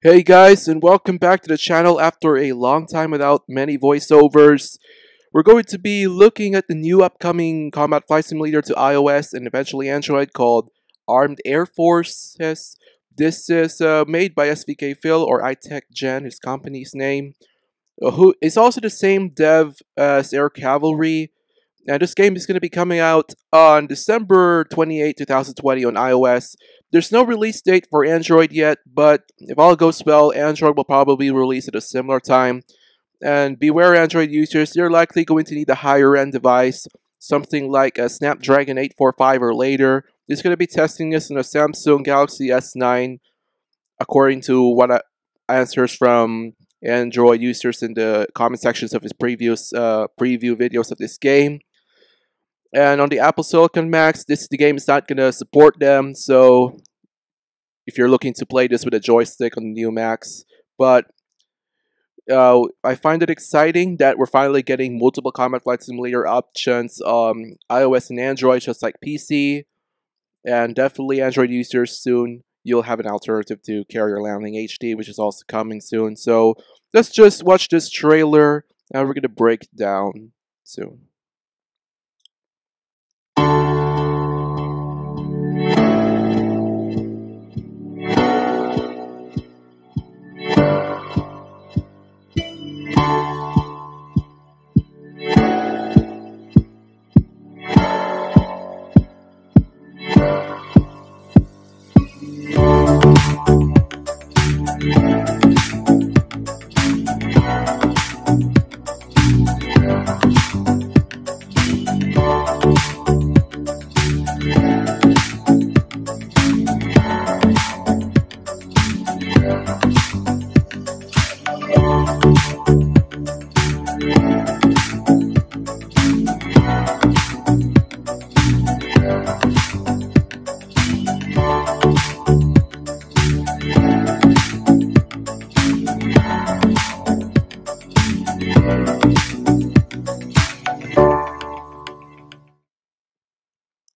Hey guys, and welcome back to the channel after a long time without many voiceovers. We're going to be looking at the new upcoming combat flight simulator to iOS and eventually Android called Armed Air Forces. This is made by SVK Phil or iTech Gen, his company's name, who is also the same dev as Air Cavalry. Now, this game is going to be coming out on December 28, 2020 on iOS. There's no release date for Android yet, but if all goes well, Android will probably release at a similar time. And beware, Android users, you're likely going to need a higher end device, something like a Snapdragon 845 or later. It's going to be testing this on a Samsung Galaxy S9, according to answers from Android users in the comment sections of his previous preview videos of this game. And on the Apple Silicon Macs, the game is not gonna support them. So if you're looking to play this with a joystick on the new Macs, but I find it exciting that we're finally getting multiple Combat Flight Simulator options on iOS and Android, just like PC, and definitely Android users soon. You'll have an alternative to Carrier Landing HD, which is also coming soon. So let's just watch this trailer, and we're gonna break it down soon.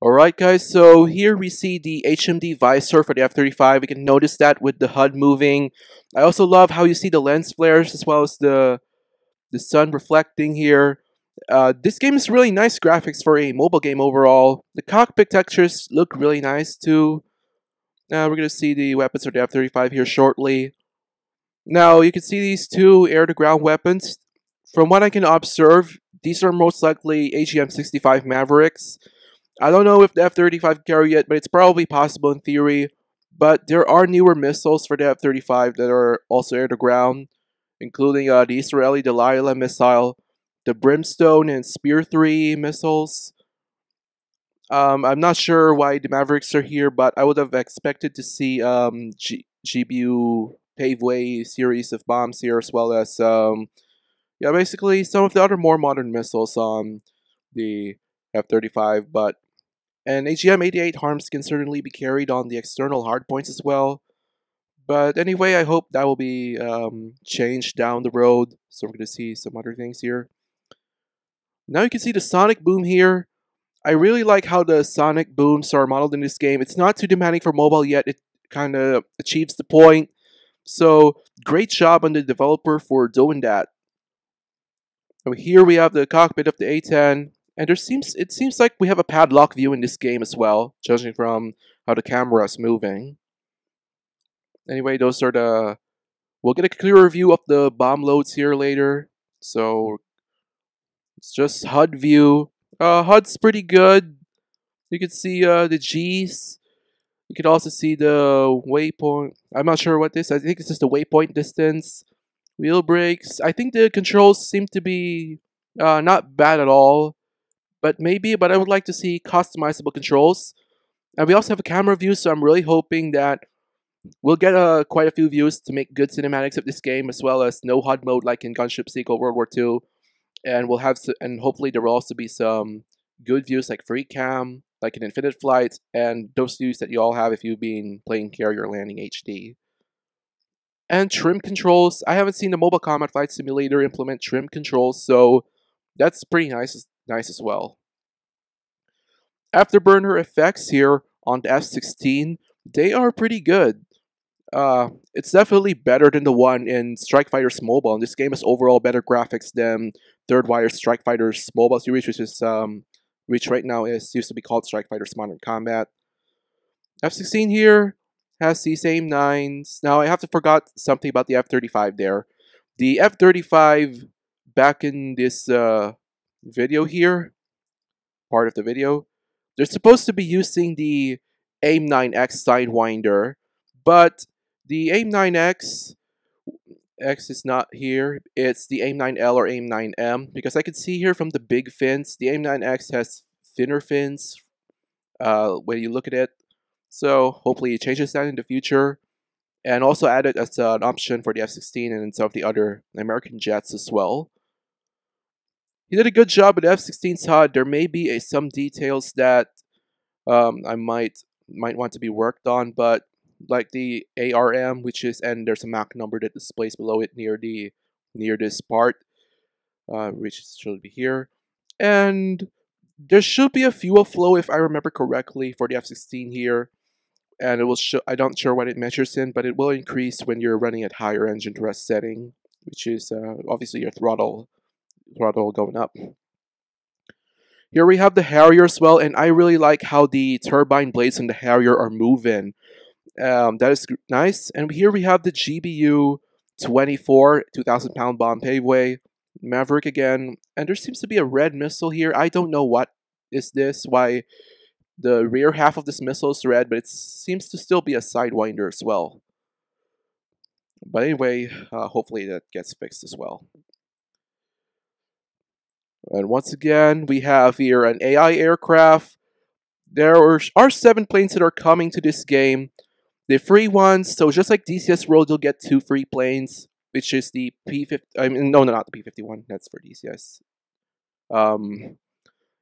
Alright guys, so here we see the HMD visor for the F-35. We can notice that with the HUD moving. I also love how you see the lens flares as well as the sun reflecting here. This game is really nice graphics for a mobile game overall. The cockpit textures look really nice too. Now we're going to see the weapons for the F-35 here shortly. Now you can see these two air-to-ground weapons. From what I can observe, these are most likely AGM-65 Mavericks. I don't know if the F-35 can carry it, but it's probably possible in theory. But there are newer missiles for the F-35 that are also air-to-ground, including the Israeli Delilah missile, the Brimstone and Spear 3 missiles. I'm not sure why the Mavericks are here, but I would have expected to see GBU Paveway series of bombs here, as well as yeah, basically some of the other more modern missiles on the F-35. But and AGM-88 harms can certainly be carried on the external hardpoints as well. But anyway, I hope that will be changed down the road. So we're going to see some other things here. Now you can see the sonic boom here. I really like how the sonic booms are modeled in this game. It's not too demanding for mobile yet. It kind of achieves the point. So great job on the developer for doing that. And here we have the cockpit of the A10. And it seems like we have a padlock view in this game as well, judging from how the camera is moving. Anyway, those are the... We'll get a clearer view of the bomb loads here later. So, it's just HUD view. HUD's pretty good. You can see the G's. You can also see the waypoint. I'm not sure what this is. I think it's just the waypoint distance. Wheel brakes. I think the controls seem to be not bad at all. But I would like to see customizable controls. And we also have a camera view, so I'm really hoping that we'll get quite a few views to make good cinematics of this game, as well as no HUD mode like in Gunship Sequel World War II. And and hopefully there will also be some good views like free cam, like in Infinite Flight, and those views that you all have if you've been playing Carrier Landing HD. And trim controls. I haven't seen the Mobile Combat Flight Simulator implement trim controls, so that's pretty nice as well. Afterburner effects here on the F-16, they are pretty good. It's definitely better than the one in Strike Fighter's Mobile. And this game has overall better graphics than Third Wire Strike Fighter's Mobile series, which right now is used to be called Strike Fighter's Modern Combat. F-16 here has the same nines. Now I have to forgot something about the F-35 there. The F-35 back in this video here, part of the video, they're supposed to be using the AIM-9X Sidewinder, but the AIM-9X is not here. It's the AIM-9L or AIM-9M, because I can see here from the big fins, the AIM-9X has thinner fins when you look at it. So hopefully it changes that in the future. And also added as an option for the F-16 and some of the other American jets as well. He did a good job with F-16's HUD. There may be some details that I might want to be worked on, but like the ARM, and there's a Mach number that displays below it near this part, which should be here, and there should be a fuel flow if I remember correctly for the F-16 here, and it will show. I don't sure what it measures in, but it will increase when you're running at higher engine thrust setting, which is obviously your throttle going up. Here we have the Harrier as well, and I really like how the turbine blades on the Harrier are moving. That is nice. And here we have the GBU 24 2,000 pound bomb paveway Maverick again, and there seems to be a red missile here. I don't know what is this, why the rear half of this missile is red, but it seems to still be a Sidewinder as well. But anyway, hopefully that gets fixed as well. And once again, we have here an AI aircraft. There are 7 planes that are coming to this game. The free ones, so just like DCS World, you'll get 2 free planes, which is the P50. I mean, no, not the P51. That's for DCS.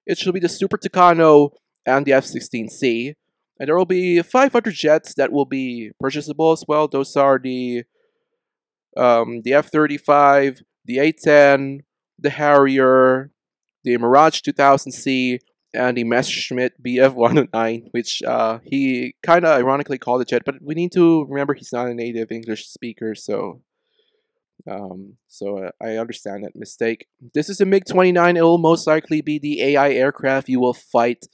It should be the Super Tucano and the F-16C, and there will be 500 jets that will be purchasable as well. Those are the F-35, the A10, the Harrier, the Mirage 2000C, and the Messerschmitt Bf-109, which he kind of ironically called a jet, but we need to remember he's not a native English speaker, so I understand that mistake. This is a MiG-29. It will most likely be the AI aircraft you will fight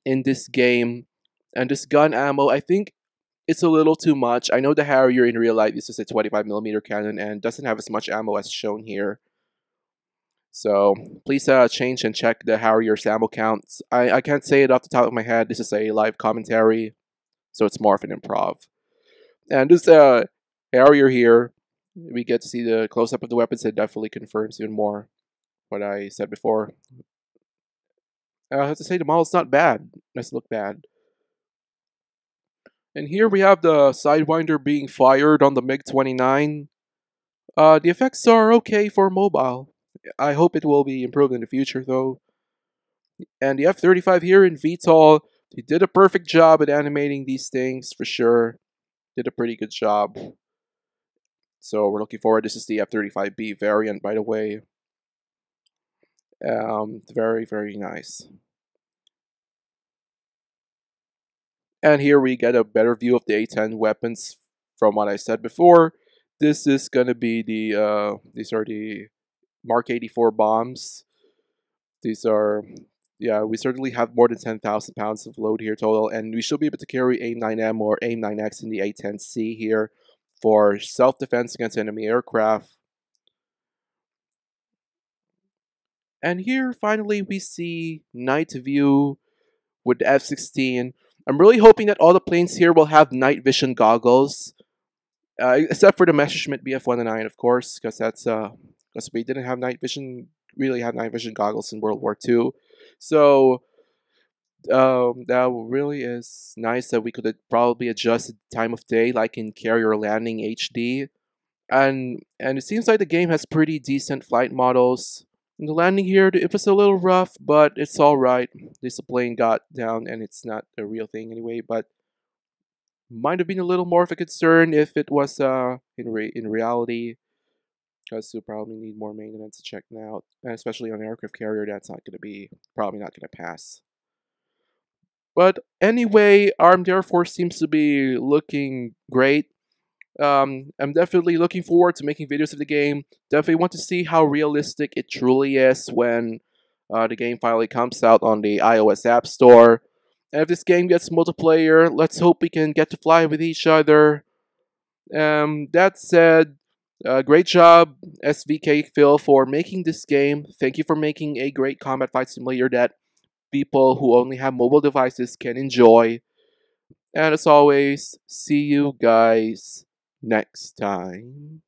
in this game. And this gun ammo, I think it's a little too much. I know the Harrier in real life uses a 25mm cannon and doesn't have as much ammo as shown here. So please change and check the Harrier's ammo counts. I can't say it off the top of my head. This is a live commentary, so it's more of an improv. And this Harrier here, we get to see the close-up of the weapons. It definitely confirms even more what I said before. I have to say the model's not bad. It doesn't look bad. And here we have the Sidewinder being fired on the MiG-29. The effects are okay for mobile. I hope it will be improved in the future though. And the F-35 here in VTOL, he did a perfect job at animating these things for sure. Did a pretty good job. So we're looking forward. This is the F-35B variant, by the way. Very, very nice. And here we get a better view of the A10 weapons from what I said before. This is gonna be the these are the Mark 84 bombs. These are, yeah, we certainly have more than 10,000 pounds of load here total, and we should be able to carry AIM-9M or AIM-9X in the A10C here for self-defense against enemy aircraft. And here, finally, we see night view with the F-16. I'm really hoping that all the planes here will have night vision goggles, except for the Messerschmitt Bf-109, of course, because because we didn't have night vision, really had night vision goggles in World War II. So that really is nice that we could probably adjust the time of day, like in Carrier Landing HD. And it seems like the game has pretty decent flight models. In the landing here, it was a little rough, but it's alright. This plane got down, and it's not a real thing anyway, but might have been a little more of a concern if it was in reality, because you'll probably need more maintenance to check it out, and especially on an aircraft carrier, that's not going to be, probably not going to pass. But anyway, Armed Air Force seems to be looking great. I'm definitely looking forward to making videos of the game. Definitely want to see how realistic it truly is when the game finally comes out on the iOS App Store. And if this game gets multiplayer, let's hope we can get to fly with each other. That said, great job, SVK Phil, for making this game. Thank you for making a great combat fight simulator that people who only have mobile devices can enjoy. And as always, see you guys next time.